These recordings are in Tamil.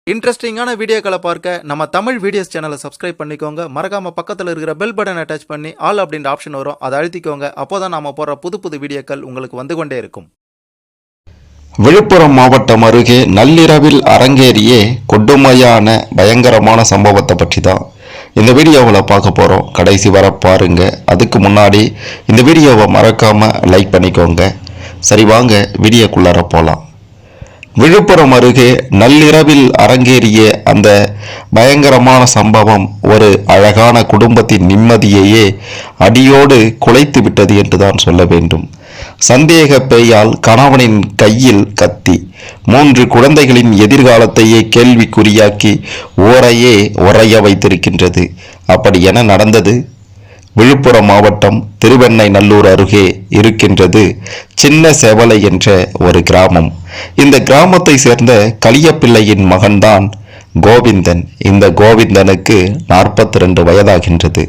இன்ட்ரெஸ்டிங்கான வீடியோக்களை பார்க்க நம்ம தமிழ் வீடியோஸ் சேனலை சப்ஸ்கிரைப் பண்ணிக்கோங்க. மறக்காம பக்கத்தில் இருக்கிற பெல் பட்டனை டச் பண்ணி ஆல் அப்படின்ற ஆப்ஷன் வரும், அதை அழுத்திக்கோங்க. அப்போதான் நாம போற புது புது வீடியோக்கள் உங்களுக்கு வந்து கொண்டே இருக்கும். விழுப்புரம் மாவட்டம் அருகே நள்ளிரவில் அரங்கேறிய கொடுமையான பயங்கரமான சம்பவத்தை பற்றி தான் இந்த வீடியோவில் பார்க்க போகிறோம். கடைசி வர பாருங்க. அதுக்கு முன்னாடி இந்த வீடியோவை மறக்காம லைக் பண்ணிக்கோங்க. சரி, வாங்க வீடியோக்குள்ளார போகலாம். விழுப்புரம் அருகே நள்ளிரவில் அரங்கேறிய அந்த பயங்கரமான சம்பவம் ஒரு அழகான குடும்பத்தின் நிம்மதியையே அடியோடு குலைத்து விட்டது என்றுதான் சொல்ல வேண்டும். சந்தேக பேயால் கணவனின் கையில் கத்தி 3 குழந்தைகளின் எதிர்காலத்தையே கேள்விக்குறியாக்கி ஊரையே உறைய வைத்திருக்கின்றது. அப்படி என நடந்தது விழுப்புரம் மாவட்டம் திருவெண்ணைநல்லூர் அருகே இருக்கின்றது சின்ன செவலை என்ற ஒரு கிராமம். இந்த கிராமத்தை சேர்ந்த கலியப்பிள்ளையின் மகன்தான் கோவிந்தன். இந்த கோவிந்தனுக்கு 42 வயதாகின்றது.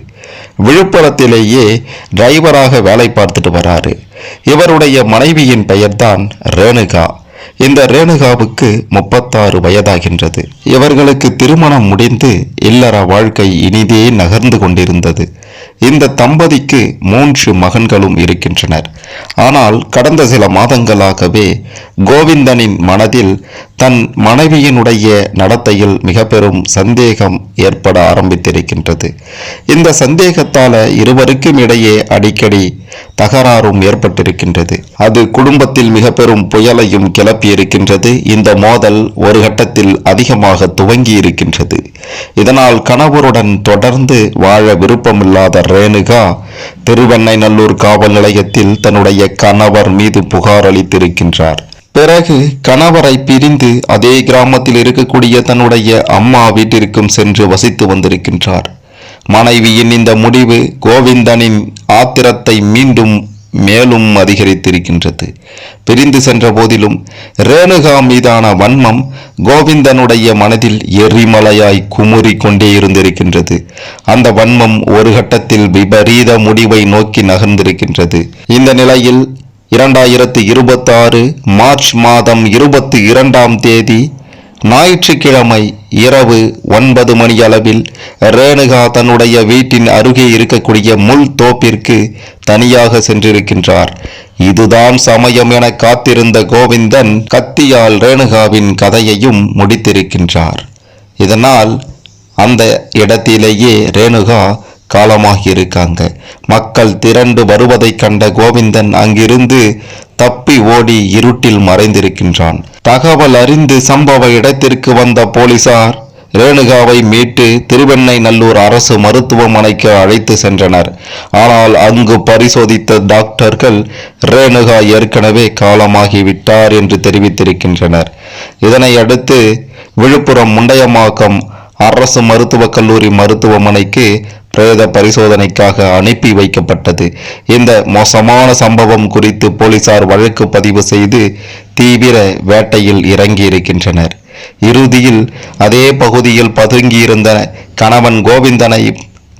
விழுப்புரத்திலேயே டிரைவராக வேலை பார்த்துட்டு வராரு. இவருடைய மனைவியின் பெயர்தான் ரேணுகா. இந்த ரேணுகாவுக்கு 36 வயதாகின்றது. இவர்களுக்கு திருமணம் முடிந்து இல்லற வாழ்க்கை இனிதே நகர்ந்து கொண்டிருந்தது. இந்த தம்பதிக்கு 3 மகன்களும் இருக்கின்றனர். ஆனால் கடந்த சில மாதங்களாகவே கோவிந்தனின் மனதில் தன் மனைவியினுடைய நடத்தையில் மிக பெரும் சந்தேகம் ஏற்பட ஆரம்பித்திருக்கின்றது. இந்த சந்தேகத்தால இருவருக்கும் இடையே அடிக்கடி தகராறும் ஏற்பட்டிருக்கின்றது. அது குடும்பத்தில் மிக பெரும் புயலையும் கிளப்பி இருக்கின்றது. இந்த மோதல் ஒரு கட்டத்தில் அதிகமாக துவங்கி இருக்கின்றது. இதனால் கணவருடன் தொடர்ந்து வாழ விருப்பமில்லாத ரேணுகா திருவெண்ணைநல்லூர் காவல் நிலையத்தில் தன்னுடைய கணவர் மீது புகார் அளித்திருக்கின்றார். பிறகு கணவரை பிரிந்து அதே கிராமத்தில் இருக்கக்கூடிய தன்னுடைய அம்மா வீட்டிற்கும் சென்று வசித்து வந்திருக்கின்றார். மனைவியின் இந்த முடிவு கோவிந்தனின் ஆத்திரத்தை மேலும் அதிகரித்திருக்கின்றது. பிரிந்து சென்ற போதிலும் ரேணுகா மீதான வன்மம் கோவிந்தனுடைய மனதில் எரிமலையாய் குமுறி கொண்டே இருந்திருக்கின்றது. அந்த வன்மம் ஒரு கட்டத்தில் விபரீத முடிவை நோக்கி நகர்ந்திருக்கின்றது. இந்த நிலையில் 2026 மார்ச் மாதம் 22ஆம் தேதி ஞாயிற்றுக்கிழமை இரவு 9 மணி அளவில் ரேணுகா தன்னுடைய வீட்டின் அருகே இருக்கக்கூடிய முள் தோப்பிற்கு தனியாக சென்றிருக்கின்றார். இதுதான் சமயம் என காத்திருந்த கோவிந்தன் கத்தியால் ரேணுகாவின் கதையையும் முடித்திருக்கின்றார். இதனால் அந்த இடத்திலேயே ரேணுகா காலமாகி இருக்காங்க. மக்கள் திரண்டு வருவதை கண்ட கோவிந்தன் அங்கிருந்து தப்பி ஓடி இருட்டில் மறைந்திருக்கின்றான். தகவல் அறிந்து சம்பவ இடத்திற்கு வந்த போலீசார் ரேணுகாவை மீட்டு திருவெண்ணைநல்லூர் அரசு மருத்துவமனைக்கு அழைத்து சென்றனர். ஆனால் அங்கு பரிசோதித்த டாக்டர்கள் ரேணுகா ஏற்கனவே காலமாகிவிட்டார் என்று தெரிவித்திருக்கின்றனர். இதனை அடுத்து விழுப்புரம் முண்டையமாக்கம் அரசு மருத்துவக் கல்லூரி மருத்துவமனைக்கு பிரேத பரிசோதனைக்காக அனுப்பி வைக்கப்பட்டது. இந்த மோசமான சம்பவம் குறித்து போலீசார் வழக்கு பதிவு செய்து தீவிர வேட்டையில் இறங்கி இருக்கின்றனர். இறுதியில் அதே பகுதியில் பதுங்கியிருந்த கணவன் கோவிந்தனை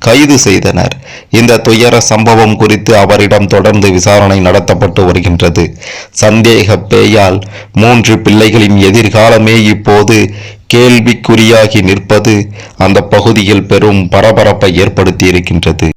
கைது செய்தனர். இந்த துயர சம்பவம் குறித்து அவரிடம் தொடர்ந்து விசாரணை நடத்தப்பட்டு வருகின்றது. சந்தேக பேயால் 3 பிள்ளைகளின் எதிர்காலமே இப்போது கேள்விக்குறியாகி நிற்பது அந்த பகுதியில் பெரும் பரபரப்பை ஏற்படுத்தி இருக்கின்றது.